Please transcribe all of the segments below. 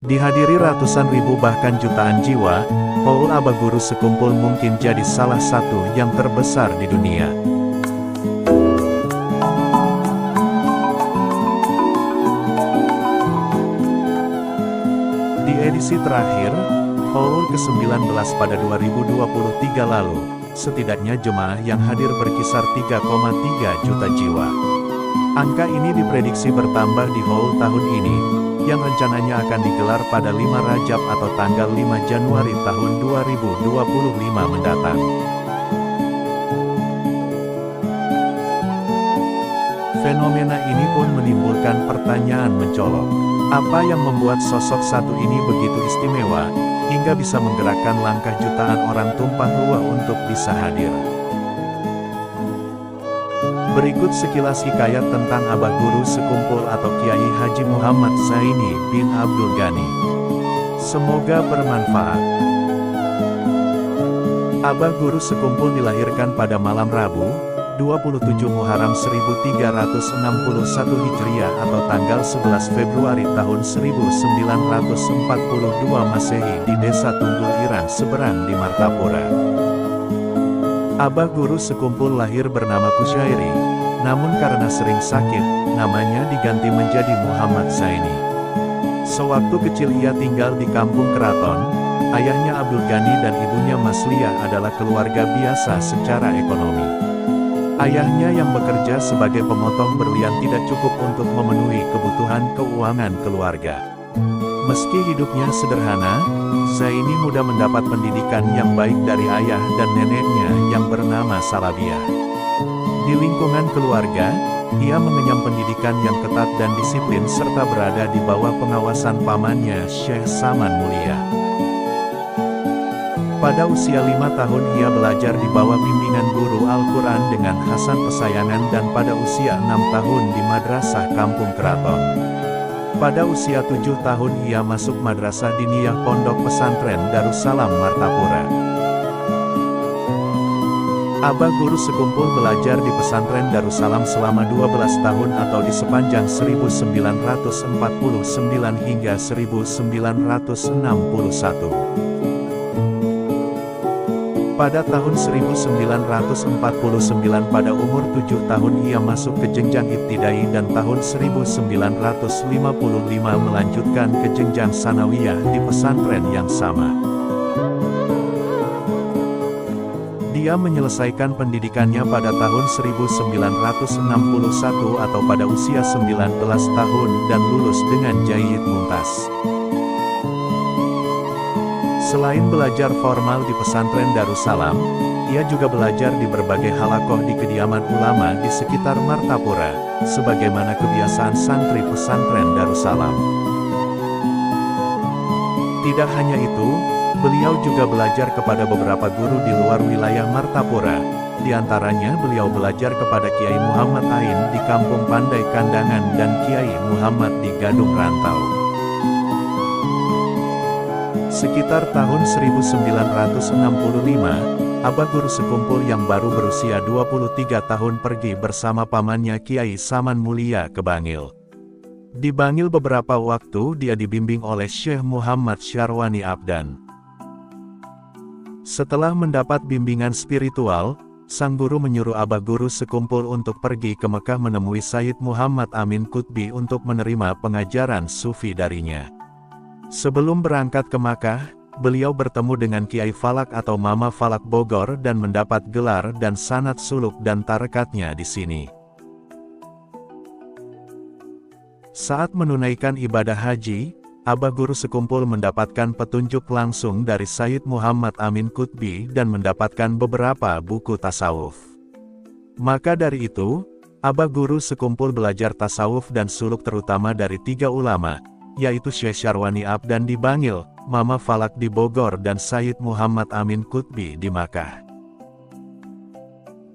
Dihadiri ratusan ribu bahkan jutaan jiwa, Haul Aba Guru Sekumpul mungkin jadi salah satu yang terbesar di dunia. Di edisi terakhir, Haul ke-19 pada 2023 lalu, setidaknya jemaah yang hadir berkisar 3,3 juta jiwa. Angka ini diprediksi bertambah di Haul tahun ini, yang rencananya akan digelar pada 5 Rajab atau tanggal 5 Januari tahun 2025 mendatang. Fenomena ini pun menimbulkan pertanyaan mencolok. Apa yang membuat sosok satu ini begitu istimewa, hingga bisa menggerakkan langkah jutaan orang tumpah ruah untuk bisa hadir? Berikut sekilas hikayat tentang Aba Guru Sekumpul atau Kiai Haji Muhammad Zaini bin Abdul Ghani. Semoga bermanfaat. Aba Guru Sekumpul dilahirkan pada malam Rabu, 27 Muharram 1361 Hijriah atau tanggal 11 Februari tahun 1942 Masehi di Desa Tunggul Irang Seberang di Martapura. Aba Guru Sekumpul lahir bernama Kusyairi, namun karena sering sakit, namanya diganti menjadi Muhammad Zaini. Sewaktu kecil ia tinggal di kampung keraton, ayahnya Abdul Ghani dan ibunya Masliah adalah keluarga biasa secara ekonomi. Ayahnya yang bekerja sebagai pemotong berlian tidak cukup untuk memenuhi kebutuhan keuangan keluarga. Meski hidupnya sederhana, Zaini mudah mendapat pendidikan yang baik dari ayah dan neneknya yang bernama Salabiah. Di lingkungan keluarga, ia mengenyam pendidikan yang ketat dan disiplin serta berada di bawah pengawasan pamannya Syekh Saman Mulia. Pada usia 5 tahun ia belajar di bawah bimbingan guru Al-Quran dengan Hasan Pesayangan dan pada usia 6 tahun di Madrasah Kampung Keraton. Pada usia 7 tahun ia masuk Madrasah Diniyah Pondok Pesantren Darussalam Martapura. Aba Guru Sekumpul belajar di pesantren Darussalam selama 12 tahun atau di sepanjang 1949 hingga 1961. Pada tahun 1949 pada umur 7 tahun ia masuk ke jenjang ibtidai dan tahun 1955 melanjutkan ke jenjang sanawiyah di pesantren yang sama. Dia menyelesaikan pendidikannya pada tahun 1961 atau pada usia 19 tahun dan lulus dengan Jayyid Mumtaz. Selain belajar formal di pesantren Darussalam, ia juga belajar di berbagai halakoh di kediaman ulama di sekitar Martapura, sebagaimana kebiasaan santri pesantren Darussalam. Tidak hanya itu, beliau juga belajar kepada beberapa guru di luar wilayah Martapura, di antaranya beliau belajar kepada Kiai Muhammad Ain di Kampung Pandai Kandangan dan Kiai Muhammad di Gadung Rantau. Sekitar tahun 1965, Aba Guru Sekumpul yang baru berusia 23 tahun pergi bersama pamannya Kiai Saman Mulia ke Bangil. Di Bangil beberapa waktu dia dibimbing oleh Syekh Muhammad Syarwani Abdan. Setelah mendapat bimbingan spiritual, sang guru menyuruh Aba Guru Sekumpul untuk pergi ke Mekah menemui Sayyid Muhammad Amin Qutbi untuk menerima pengajaran sufi darinya. Sebelum berangkat ke Makkah, beliau bertemu dengan Kiai Falak atau Mama Falak Bogor dan mendapat gelar dan sanad suluk dan tarekatnya di sini. Saat menunaikan ibadah haji, Aba Guru Sekumpul mendapatkan petunjuk langsung dari Sayyid Muhammad Amin Qutbi dan mendapatkan beberapa buku tasawuf. Maka dari itu, Aba Guru Sekumpul belajar tasawuf dan suluk terutama dari 3 ulama, yaitu Syekh Syarwani Abdan di Bangil, Mama Falak di Bogor dan Sayyid Muhammad Amin Qutbi di Makkah.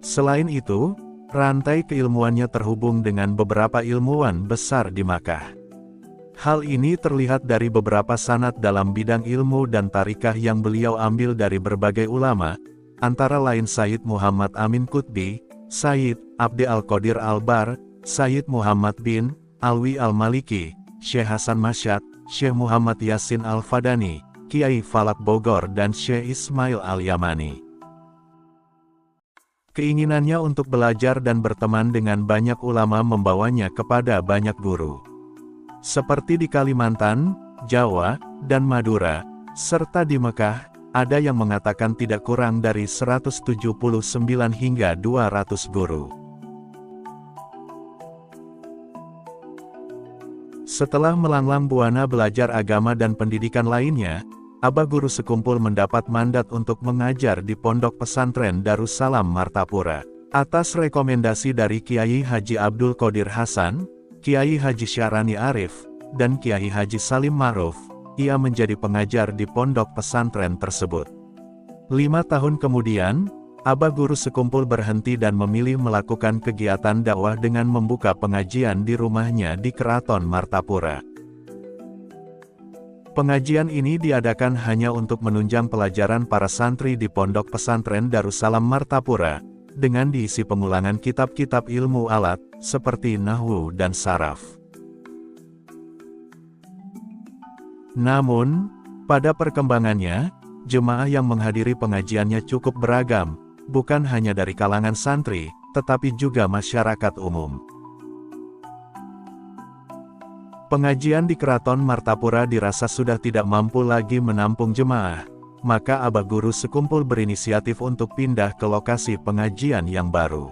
Selain itu, rantai keilmuannya terhubung dengan beberapa ilmuwan besar di Makkah. Hal ini terlihat dari beberapa sanad dalam bidang ilmu dan tarikah yang beliau ambil dari berbagai ulama, antara lain Sayyid Muhammad Amin Qutbi, Sayyid Abdi Al-Qadir Al-Bar, Sayyid Muhammad bin Alwi Al-Maliki, Syekh Hasan Masyad, Syekh Muhammad Yasin Al-Fadani, Kiai Falak Bogor dan Syekh Ismail Al-Yamani. Keinginannya untuk belajar dan berteman dengan banyak ulama membawanya kepada banyak guru. Seperti di Kalimantan, Jawa, dan Madura, serta di Mekah, ada yang mengatakan tidak kurang dari 179 hingga 200 guru. Setelah melanglang buana belajar agama dan pendidikan lainnya, Abah Guru Sekumpul mendapat mandat untuk mengajar di Pondok Pesantren Darussalam Martapura. Atas rekomendasi dari Kiai Haji Abdul Qodir Hasan, Kiai Haji Syarani Arif, dan Kiai Haji Salim Ma'ruf, ia menjadi pengajar di pondok pesantren tersebut. 5 tahun kemudian, Abah Guru Sekumpul berhenti dan memilih melakukan kegiatan dakwah dengan membuka pengajian di rumahnya di Keraton Martapura. Pengajian ini diadakan hanya untuk menunjang pelajaran para santri di pondok pesantren Darussalam Martapura, dengan diisi pengulangan kitab-kitab ilmu alat, seperti nahwu dan saraf. Namun, pada perkembangannya, jemaah yang menghadiri pengajiannya cukup beragam, bukan hanya dari kalangan santri, tetapi juga masyarakat umum. Pengajian di Keraton Martapura dirasa sudah tidak mampu lagi menampung jemaah, maka Abah Guru Sekumpul berinisiatif untuk pindah ke lokasi pengajian yang baru.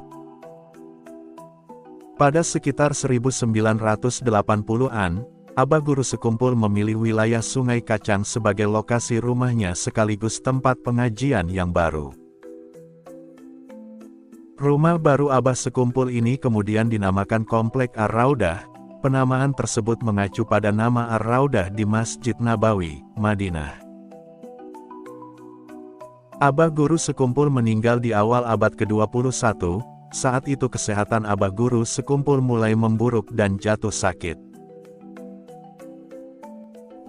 Pada sekitar 1980-an, Abah Guru Sekumpul memilih wilayah Sungai Kacang sebagai lokasi rumahnya sekaligus tempat pengajian yang baru. Rumah baru Abah Sekumpul ini kemudian dinamakan Komplek Ar-Raudah. Penamaan tersebut mengacu pada nama Ar-Raudah di Masjid Nabawi, Madinah. Abah Guru Sekumpul meninggal di awal abad ke-21, saat itu kesehatan Abah Guru Sekumpul mulai memburuk dan jatuh sakit.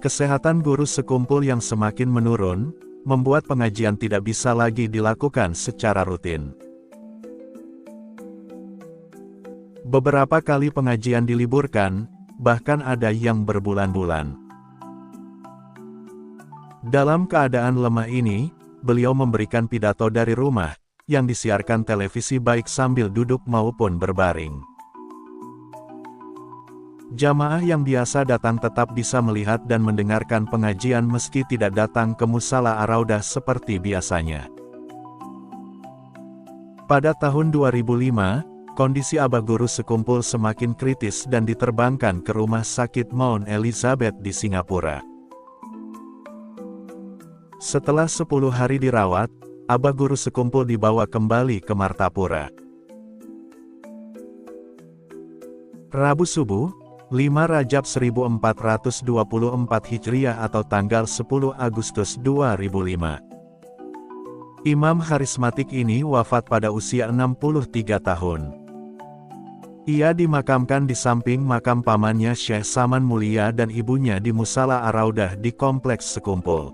Kesehatan Guru Sekumpul yang semakin menurun, membuat pengajian tidak bisa lagi dilakukan secara rutin. Beberapa kali pengajian diliburkan, bahkan ada yang berbulan-bulan. Dalam keadaan lemah ini, beliau memberikan pidato dari rumah, yang disiarkan televisi baik sambil duduk maupun berbaring. Jamaah yang biasa datang tetap bisa melihat dan mendengarkan pengajian meski tidak datang ke Musala Ar-Raudah seperti biasanya. Pada tahun 2005, kondisi Abah Guru Sekumpul semakin kritis dan diterbangkan ke Rumah Sakit Mount Elizabeth di Singapura. Setelah 10 hari dirawat, Abah Guru Sekumpul dibawa kembali ke Martapura. Rabu subuh, 5 Rajab 1424 Hijriah atau tanggal 10 Agustus 2005. Imam karismatik ini wafat pada usia 63 tahun. Ia dimakamkan di samping makam pamannya Syekh Saman Mulia dan ibunya di Musala Ar-Raudah di Kompleks Sekumpul.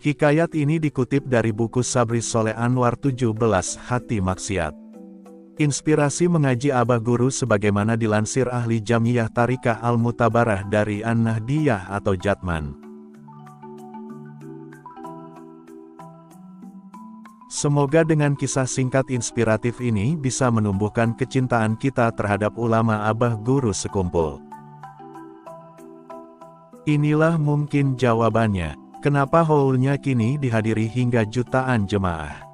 Hikayat ini dikutip dari buku Sabri Soleh Anwar 17 Hati Maksiat. Inspirasi mengaji Abah Guru sebagaimana dilansir ahli Jamiyah Tarikah Al-Mutabarah dari An-Nahdiyah atau Jatman. Semoga dengan kisah singkat inspiratif ini bisa menumbuhkan kecintaan kita terhadap ulama Abah Guru Sekumpul. Inilah mungkin jawabannya, kenapa haulnya kini dihadiri hingga jutaan jemaah.